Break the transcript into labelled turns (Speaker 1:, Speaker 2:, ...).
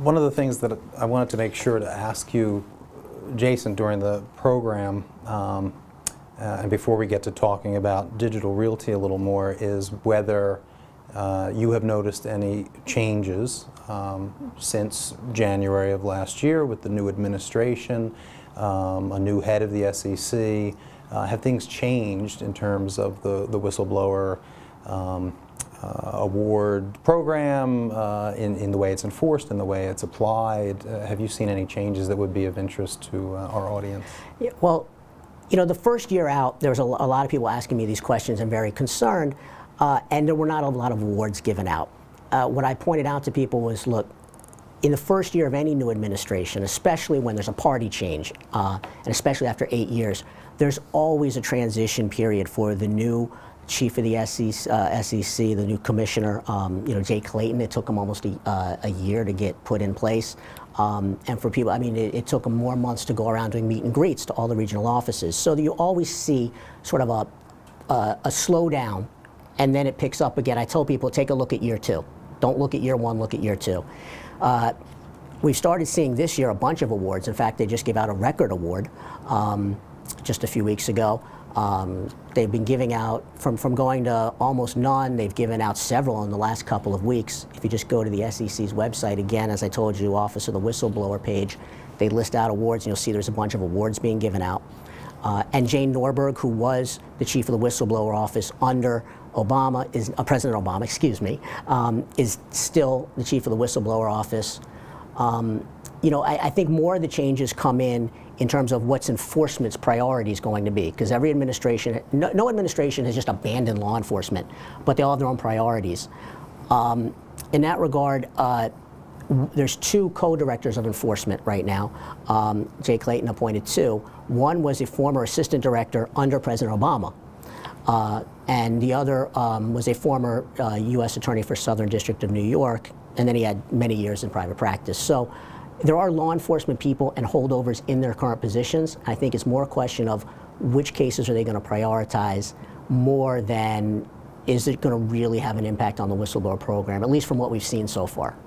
Speaker 1: one of the things that I wanted to make sure to ask you, Jason, during the program, and before we get to talking about digital realty a little more, is whether you have noticed any changes since January of last year with the new administration, a new head of the SEC. Have things changed in terms of the whistleblower award program, in the way it's enforced, in the way it's applied? Have you seen any changes that would be of interest to our audience?
Speaker 2: Yeah, well, you know, the first year out, there was a lot of people asking me these questions and very concerned, and there were not a lot of awards given out. What I pointed out to people was, look, in the first year of any new administration, especially when there's a party change, and especially after 8 years, there's always a transition period for the new chief of the SEC, the new commissioner, you know, Jay Clayton. It took him almost a year to get put in place. And for people, I mean, it took them more months to go around doing meet and greets to all the regional offices. So you always see sort of a slowdown, and then it picks up again. I tell people, take a look at year 2. Don't look at year 1, look at year 2. We've started seeing this year a bunch of awards. In fact, they just gave out a record award just a few weeks ago. They've been giving out, from going to almost none, they've given out several in the last couple of weeks. If you just go to the SEC's website, again, as I told you, Office of the Whistleblower page, they list out awards, and you'll see there's a bunch of awards being given out. And Jane Norberg, who was the chief of the Whistleblower Office under Obama, President Obama, excuse me, is still the chief of the Whistleblower Office. You know, I think more of the changes come in terms of what's enforcement's priorities going to be, because every administration, no administration has just abandoned law enforcement, but they all have their own priorities. In that regard, there's 2 co-directors of enforcement right now. Jay Clayton appointed 2. One was a former assistant director under President Obama, and the other was a former U.S. attorney for Southern District of New York, and then he had many years in private practice. So there are law enforcement people and holdovers in their current positions. I think it's more a question of which cases are they going to prioritize more than is it going to really have an impact on the whistleblower program, at least from what we've seen so far.